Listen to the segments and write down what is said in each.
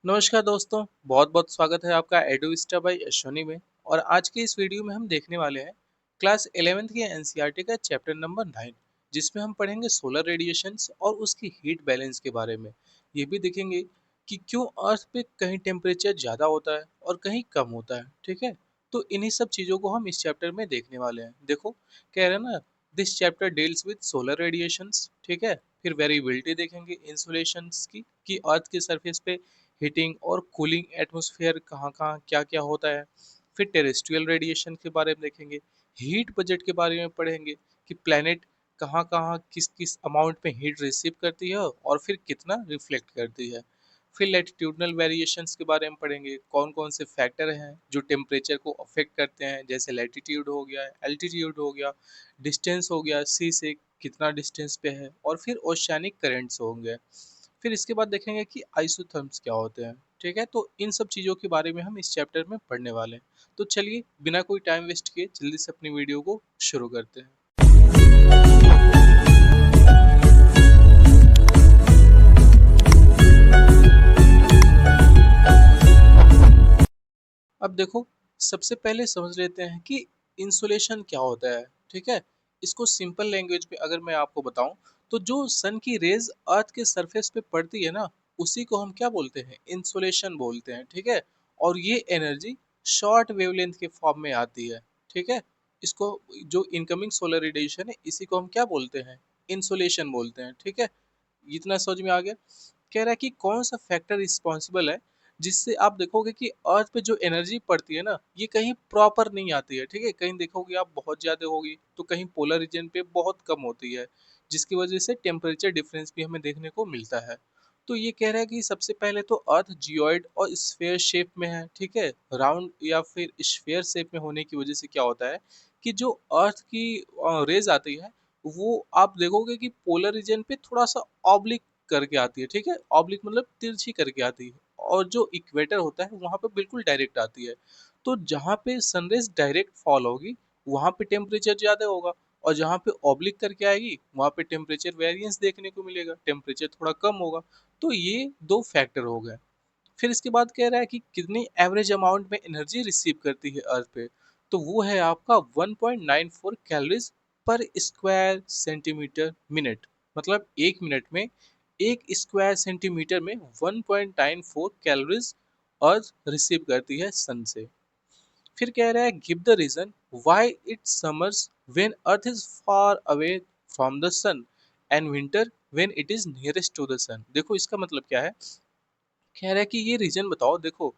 नमस्कार दोस्तों, बहुत बहुत स्वागत है आपका एडुविस्टा बाय अश्वनी में। और आज के इस वीडियो में हम देखने वाले हैं क्लास 11th के एनसीईआरटी का चैप्टर नंबर 9, जिसमें हम पढ़ेंगे सोलर रेडिएशंस और उसकी हीट बैलेंस के बारे में। ये भी देखेंगे कि क्यों अर्थ पे कहीं टेम्परेचर ज़्यादा होता है और कहीं कम होता है। ठीक है, तो इन्हीं सब चीज़ों को हम इस चैप्टर में देखने वाले हैं। देखो, कह रहे हैं ना, this chapter deals with solar radiations. ठीक है, फिर वेरिएबिलिटी देखेंगे इंसुलेशंस की कि अर्थ के सरफेस पे हीटिंग और कूलिंग एटमॉस्फेयर कहाँ कहाँ क्या क्या होता है। फिर टेरेस्ट्रियल रेडिएशन के बारे में देखेंगे, हीट बजट के बारे में पढ़ेंगे कि प्लैनेट कहाँ कहाँ किस किस अमाउंट में हीट रिसीव करती है और फिर कितना रिफ्लेक्ट करती है। फिर लैटिट्यूडनल वेरिएशंस के बारे में पढ़ेंगे, कौन कौन से फैक्टर हैं जो टेम्परेचर को अफेक्ट करते हैं, जैसे लैटिट्यूड हो गया, एल्टीट्यूड हो गया, डिस्टेंस हो गया सी से कितना डिस्टेंस पे है, और फिर ओशियानिक करेंट्स होंगे। फिर इसके बाद देखेंगे कि आइसोथर्म्स क्या होते हैं। ठीक है, तो इन सब चीज़ों के बारे में हम इस चैप्टर में पढ़ने वाले हैं। तो चलिए बिना कोई टाइम वेस्ट किए जल्दी से अपनी वीडियो को शुरू करते हैं। अब देखो, सबसे पहले समझ लेते हैं कि इंसुलेशन क्या होता है। ठीक है, इसको सिंपल लैंग्वेज में अगर मैं आपको बताऊं, तो जो सन की रेज अर्थ के सरफेस पे पड़ती है ना, उसी को हम क्या बोलते हैं, इंसुलेशन बोलते हैं। ठीक है, और ये एनर्जी शॉर्ट वेवलेंथ के फॉर्म में आती है। ठीक है, इसको, जो इनकमिंग सोलर रेडिएशन है, इसी को हम क्या बोलते हैं, इंसुलेशन बोलते हैं। ठीक है, इतना समझ में आ गया। कह रहा है कि कौन सा फैक्टर रिस्पॉन्सिबल है जिससे आप देखोगे कि अर्थ पे जो एनर्जी पड़ती है ना, ये कहीं प्रॉपर नहीं आती है। ठीक है, कहीं देखोगे आप बहुत ज्यादा होगी तो कहीं पोलर रीजन पे बहुत कम होती है, जिसकी वजह से टेम्परेचर डिफरेंस भी हमें देखने को मिलता है। तो ये कह रहा है कि सबसे पहले तो अर्थ जियोइड और स्फेयर शेप में है। ठीक है, राउंड या फिर स्फेयर शेप में होने की वजह से क्या होता है कि जो अर्थ की रेज आती है, वो आप देखोगे कि पोलर रीजन पे थोड़ा सा ऑब्लिक करके आती है। ठीक है, ऑब्लिक मतलब तिरछी करके आती है, और जो इक्वेटर होता है वहां पे बिल्कुल डायरेक्ट आती है। तो जहाँ पे सनरेज डायरेक्ट फॉल होगी, वहां पे टेम्परेचर ज्यादा होगा, और जहाँ पे ऑब्लिक करके आएगी वहां पे टेम्परेचर वेरिएंस देखने को मिलेगा, टेम्परेचर थोड़ा कम होगा। तो ये दो फैक्टर हो गए। फिर इसके बाद कह रहा है कि कितनी एवरेज अमाउंट में एनर्जी रिसीव करती है अर्थ पे, तो वो है आपका 1.94 कैलोरीज पर स्क्वायर सेंटीमीटर मिनट। मतलब एक मिनट में एक स्क्वायर सेंटीमीटर में 1.94 कैलोरीज अर्थ रिसीव करती है सन से। फिर कह रहा है give the reason why it summers when earth is far away from the sun and winter when it is nearest to the sun. देखो इसका मतलब क्या है। कह रहा है कि ये रीजन बताओ। देखो,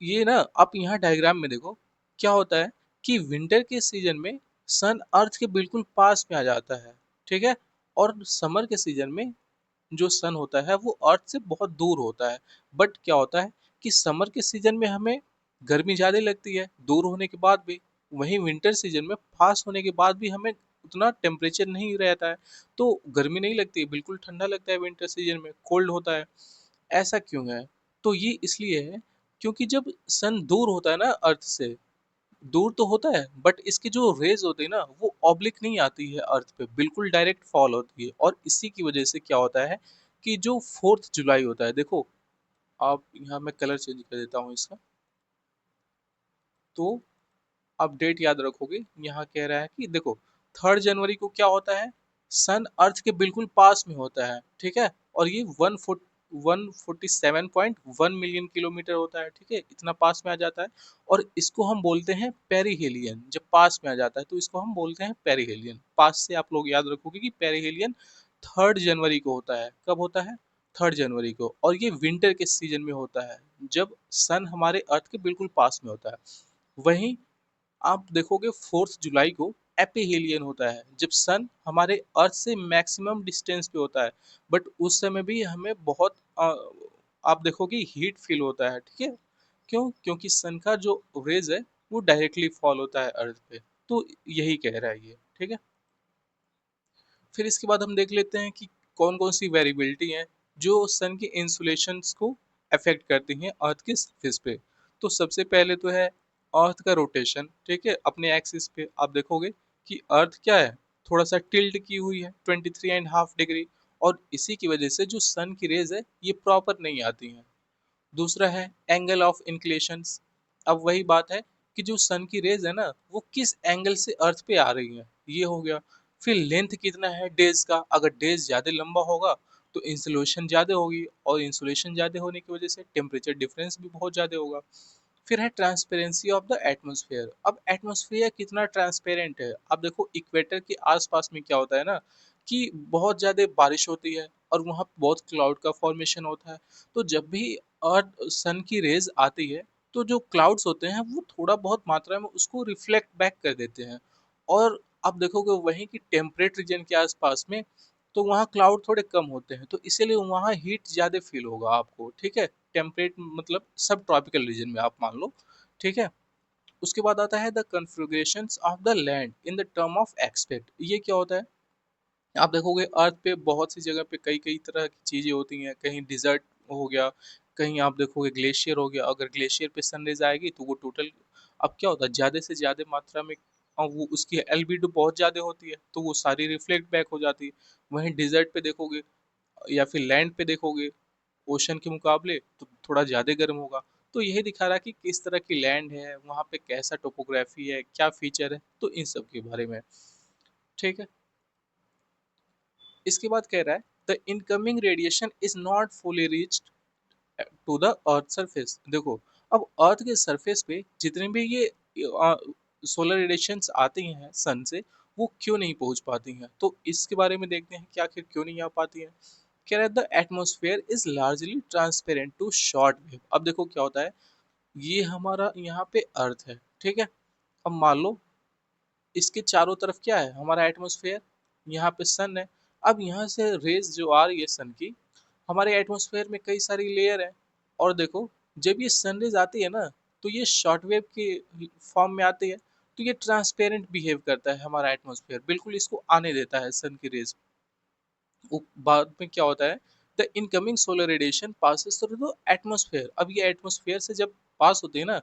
ये ना, आप यहाँ डायग्राम में देखो क्या होता है कि विंटर के सीजन में सन अर्थ के बिल्कुल पास में आ जाता है। ठीक है, और समर के सीजन में जो सन होता है वो अर्थ से बहुत दूर होता है। बट क्या होता है कि समर के सीजन में हमें गर्मी ज़्यादा लगती है दूर होने के बाद भी, वहीं विंटर सीजन में पास होने के बाद भी हमें उतना टेम्परेचर नहीं रहता है, तो गर्मी नहीं लगती, बिल्कुल ठंडा लगता है, विंटर सीजन में कोल्ड होता है। ऐसा क्यों है? तो ये इसलिए है क्योंकि जब सन दूर होता है ना अर्थ से, दूर तो होता है बट इसकी जो रेज होती है ना, वो ऑब्लिक नहीं आती है अर्थ पे, बिल्कुल डायरेक्ट फॉल होती है। और इसी की वजह से क्या होता है कि जो 4 जुलाई होता है, देखो, आप यहाँ मैं कलर चेंज कर देता हूँ इसका, तो आप डेट याद रखोगे। यहाँ कह रहा है कि देखो, 3 जनवरी को क्या होता है, सन अर्थ के बिल्कुल पास में होता है। ठीक है, और ये 147.1 मिलियन किलोमीटर होता है। ठीक है, इतना पास में आ जाता है। और इसको हम बोलते हैं पेरीहेलियन। जब पास में आ जाता है तो इसको हम बोलते हैं पेरीहेलियन। पास से आप लोग याद रखोगे कि पेरीहेलियन 3 जनवरी को होता है। कब होता है? 3 जनवरी को। और ये विंटर के सीजन में होता है, जब सन हमारे अर्थ के बिल्कुल पास में होता है। वहीं आप देखोगे 4 जुलाई को एपिहेलियन होता है, जब सन हमारे अर्थ से मैक्सिमम डिस्टेंस पे होता है। बट उस समय भी हमें बहुत आप देखोगे हीट फील होता है। ठीक है, क्यों? क्योंकि सन का जो रेज है वो डायरेक्टली फॉल होता है अर्थ पे। तो यही कह रहा है ये। ठीक है, फिर इसके बाद हम देख लेते हैं कि कौन कौन सी वेरिएबिलिटी है जो सन के इंसुलेशन को अफेक्ट करती हैं अर्थ के सरफेस पे। तो सबसे पहले तो है अर्थ का रोटेशन। ठीक है, अपने एक्सिस पे आप देखोगे कि अर्थ क्या है, थोड़ा सा टिल्ट की हुई है 23.5 डिग्री। और इसी की वजह से जो सन की रेज है ये प्रॉपर नहीं आती हैं। दूसरा है एंगल ऑफ इंक्लेशंस। अब वही बात है कि जो सन की रेज है ना वो किस एंगल से अर्थ पे आ रही है, ये हो गया। फिर लेंथ कितना है डेज का, अगर डेज ज्यादा लंबा होगा तो इंसुलेशन ज्यादा होगी, और इंसुलेशन ज्यादा होने की वजह से टेम्परेचर डिफरेंस भी बहुत ज्यादा होगा। फिर है ट्रांसपेरेंसी ऑफ द एटमॉस्फेयर। अब एटमॉस्फेयर कितना ट्रांसपेरेंट है, अब देखो इक्वेटर के आसपास में क्या होता है ना कि बहुत ज्यादा बारिश होती है और वहाँ बहुत क्लाउड का फॉर्मेशन होता है। तो जब भी अर्थ सन की रेज आती है तो जो क्लाउड्स होते हैं वो थोड़ा बहुत मात्रा में उसको रिफ्लेक्ट बैक कर देते हैं। और आप देखोगे वहीं की टेम्परेट रीजन के आसपास में तो वहाँ क्लाउड थोड़े कम होते हैं, तो इसीलिए वहाँ हीट ज्यादा फील होगा आपको, ठीक है। टेम्परेट मतलब सब ट्रॉपिकल रीजन में आप मान लो, ठीक है। उसके बाद आता है the configurations of the land in the term of aspect. ये क्या होता है, आप देखोगे अर्थ पे बहुत सी जगह पे कई कई तरह की चीजें होती हैं, कहीं डिजर्ट हो गया, कहीं आप देखोगे ग्लेशियर हो गया। अगर ग्लेशियर पे सनराइज आएगी तो वो टोटल, अब क्या होता है ज्यादा से ज्यादा मात्रा में वो उसकी एल्बिडो बहुत ज्यादा होती है तो वो सारी रिफ्लेक्ट बैक हो जाती है। वहीं डिजर्ट पे देखोगे या फिर लैंड पे देखोगे ओशन के मुकाबले तो थोड़ा ज्यादा गर्म होगा। तो यही दिखा रहा है कि किस तरह की लैंड है वहाँ पे, कैसा टोपोग्राफी है, क्या फीचर है, तो इन सब के बारे में, ठीक है। इसके बाद कह रहा है the incoming radiation is not fully reached to the earth surface. देखो अब अर्थ के सरफेस पे जितने भी ये सोलर रेडिएशंस आती हैं सन से, वो क्यों नहीं पहुंच पाती हैं, तो इसके बारे में देखते हैं कि आखिर क्यों नहीं आ पाती हैं। कह रहा है the atmosphere is largely transparent to short wave. अब देखो क्या होता है, ये हमारा यहाँ पे अर्थ है, ठीक है। अब मान लो इसके चारों तरफ क्या है, हमारा एटमॉस्फेयर, यहाँ पे सन है। अब यहाँ से रेज जो आ रही है सन की, हमारे एटमॉस्फेयर में कई सारी लेयर है। और देखो जब ये सनरेज आती है ना तो ये शॉर्ट वेव के फॉर्म में आती है, तो ये ट्रांसपेरेंट बिहेव करता है हमारा एटमॉस्फेयर, बिल्कुल इसको आने देता है सन की रेज। बाद में क्या होता है, the incoming solar radiation passes through the atmosphere. अब ये एटमॉस्फेयर से जब पास होती है ना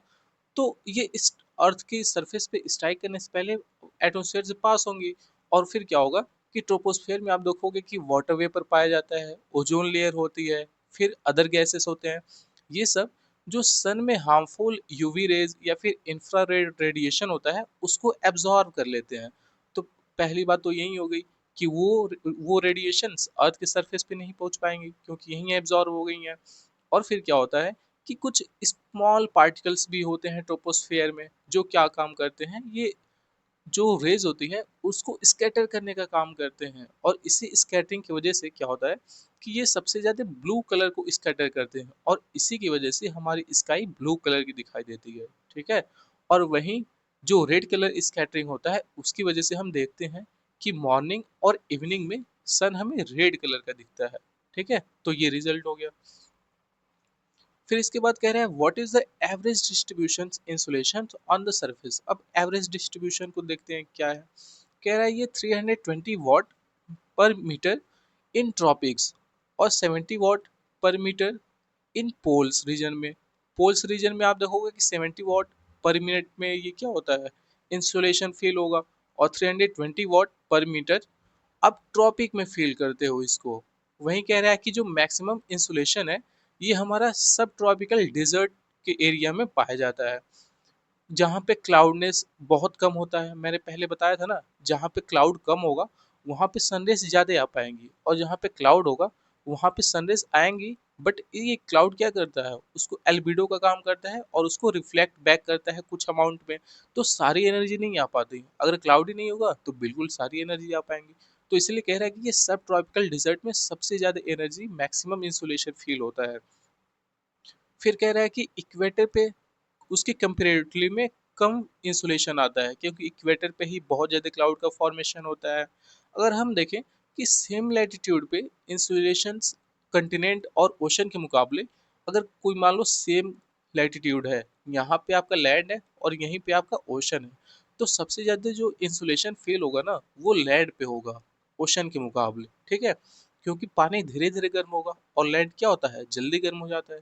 तो ये इस अर्थ की सरफेस पे स्ट्राइक करने से पहले एटमॉस्फेयर से पास होंगी। और फिर क्या होगा कि ट्रोपोस्फेयर में आप देखोगे कि वाटर वेपर पाया जाता है, ओजोन लेयर होती है, फिर अदर गैसेस होते हैं। ये सब जो सन में हार्मफुल यूवी रेज या फिर इंफ्रारेड रेडिएशन होता है उसको एब्जॉर्ब कर लेते हैं। तो पहली बात तो यही हो गई कि वो रेडिएशंस अर्थ के सरफेस पे नहीं पहुंच पाएंगी क्योंकि यहीं एब्जॉर्ब हो गई हैं। और फिर क्या होता है कि कुछ स्मॉल पार्टिकल्स भी होते हैं ट्रोपोस्फेयर में जो क्या काम करते हैं, ये जो रेज होती है उसको स्कैटर करने का काम करते हैं। और इसी स्कैटरिंग की वजह से क्या होता है कि ये सबसे ज्यादा ब्लू कलर को स्कैटर करते हैं और इसी की वजह से हमारी स्काई ब्लू कलर की दिखाई देती है, ठीक है। और वहीं जो रेड कलर स्कैटरिंग होता है उसकी वजह से हम देखते हैं कि मॉर्निंग और इवनिंग में सन हमें रेड कलर का दिखता है, ठीक है। तो ये रिजल्ट हो गया। फिर इसके बाद कह रहे हैं what is the average distribution insulation on the surface. अब एवरेज डिस्ट्रीब्यूशन को देखते हैं क्या है। कह रहा है ये 320 वॉट पर मीटर इन ट्रॉपिक्स और 70 वॉट पर मीटर इन पोल्स रीजन में। पोल्स रीजन में आप देखोगे कि 70 वॉट पर मिनट में ये क्या होता है, इंसुलेशन फील होगा। और 320 वॉट पर मीटर आप ट्रॉपिक में फील करते हो इसको। वहीं कह रहा है कि जो मैक्सिमम इंसुलेशन है ये हमारा सब ट्रॉपिकल डिजर्ट के एरिया में पाया जाता है, जहाँ पे क्लाउडनेस बहुत कम होता है। मैंने पहले बताया था ना, जहाँ पे क्लाउड कम होगा वहाँ पे सनरेज ज़्यादा आ पाएंगी, और जहाँ पे क्लाउड होगा वहाँ पे सनरेज आएंगी। बट ये क्लाउड क्या करता है, उसको एल्बिडो का काम करता है और उसको रिफ्लेक्ट बैक करता है कुछ अमाउंट में। तो सारी एनर्जी नहीं आ पाती, अगर क्लाउड ही नहीं होगा तो बिल्कुल सारी एनर्जी आ पाएंगी। तो इसलिए कह रहा है कि ये सब ट्रॉपिकल डिजर्ट में सबसे ज़्यादा एनर्जी मैक्सिमम इंसुलेशन फील होता है। फिर कह रहा है कि इक्वेटर पे उसके कंपेरेटिवली में कम इंसुलेशन आता है क्योंकि इक्वेटर पे ही बहुत ज़्यादा क्लाउड का फॉर्मेशन होता है। अगर हम देखें कि सेम लैटिट्यूड पे इंसुलेशन कंटिनेंट और ओशन के मुकाबले, अगर कोई मान लो सेम लैटिट्यूड है, यहाँ पे आपका लैंड है और यहीं पे आपका ओशन है, तो सबसे ज़्यादा जो इंसुलेशन फील होगा ना वो लैंड पे होगा ओशन के मुकाबले, ठीक है। क्योंकि पानी धीरे धीरे गर्म होगा और लैंड क्या होता है जल्दी गर्म हो जाता है।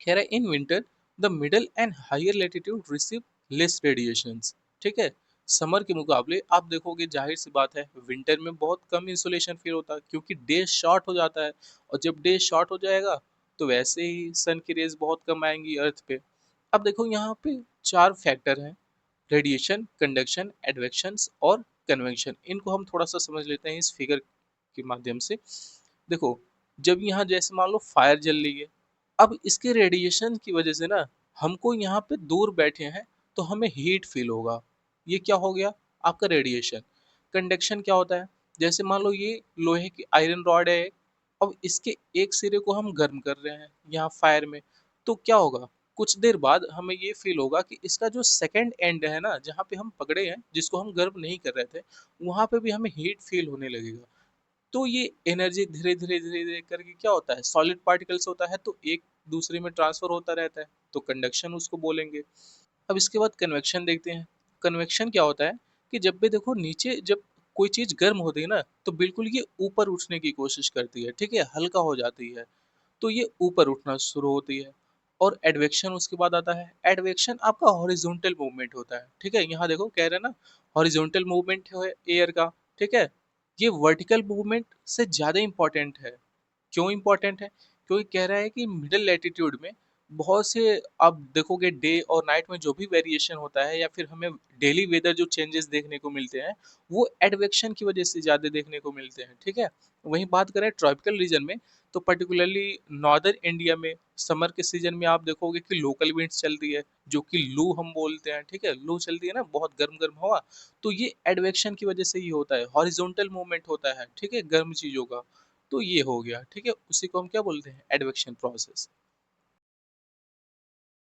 कह रहा है in winter the middle and higher latitude receive less radiations, ठीक है। समर के मुकाबले आप देखोगे जाहिर सी बात है विंटर में बहुत कम इंसुलेशन फील होता है क्योंकि डे शॉर्ट हो जाता है। और जब डे शॉर्ट हो जाएगा तो वैसे ही सन की रेज बहुत कम आएंगी अर्थ पे। अब देखो यहाँ पे चार फैक्टर हैं, रेडिएशन, कंडक्शन, एडवेक्शंस और कन्वेक्शन। इनको हम थोड़ा सा समझ लेते हैं इस फिगर के माध्यम से। देखो, जब यहाँ जैसे मान लो फायर जल रही है, अब इसके रेडिएशन की वजह से ना हमको यहाँ पे दूर बैठे हैं तो हमें हीट फील होगा। ये क्या हो गया? आपका रेडिएशन। कंडक्शन क्या होता है? जैसे मान लो ये लोहे की आयरन रॉड है, अब इसके एक सिरे को हम गर्म कर रहे हैं यहाँ फायर में, तो क्या होगा? कुछ देर बाद हमें ये फील होगा कि इसका जो सेकंड एंड है ना, जहाँ पे हम पकड़े हैं, जिसको हम गर्म नहीं कर रहे थे, वहां पे भी हमें हीट फील होने लगेगा। तो ये एनर्जी धीरे धीरे धीरे धीरे करके क्या होता है, सॉलिड पार्टिकल्स होता है तो एक दूसरे में ट्रांसफर होता रहता है, तो कंडक्शन उसको बोलेंगे। अब इसके बाद कन्वेक्शन देखते हैं। कन्वेक्शन क्या होता है कि जब भी देखो नीचे जब कोई चीज गर्म होती है ना, तो बिल्कुल ये ऊपर उठने की कोशिश करती है, ठीक है, हल्का हो जाती है, तो ये ऊपर उठना शुरू होती है। और एडवेक्शन उसके बाद आता है। एडवेक्शन आपका हॉरिजॉन्टल मूवमेंट होता है, ठीक है, यहाँ देखो कह रहे हैं ना, हॉरिजॉन्टल मूवमेंट है एयर का, ठीक है। ये वर्टिकल मूवमेंट से ज्यादा इंपॉर्टेंट है। क्यों इंपॉर्टेंट है? क्योंकि कह रहा है कि मिडिल लैटिट्यूड में बहुत से, आप देखोगे डे और नाइट में जो भी वेरिएशन होता है या फिर हमें डेली वेदर जो चेंजेस देखने को मिलते हैं, वो एडवेक्शन की वजह से ज्यादा देखने को मिलते हैं, ठीक है। वहीं बात करें ट्रॉपिकल रीजन में, तो पर्टिकुलरली नॉर्दर्न इंडिया में समर के सीजन में आप देखोगे कि लोकल विंड्स चलती है, जो कि लू हम बोलते हैं, ठीक है, लू चलती है ना, बहुत गर्म गर्म हवा। तो ये एडवेक्शन की वजह से ही होता है, हॉरिजॉन्टल मूवमेंट होता है, ठीक है, गर्म चीजों का। तो ये हो गया, ठीक है, उसी को हम क्या बोलते हैं, एडवेक्शन प्रोसेस।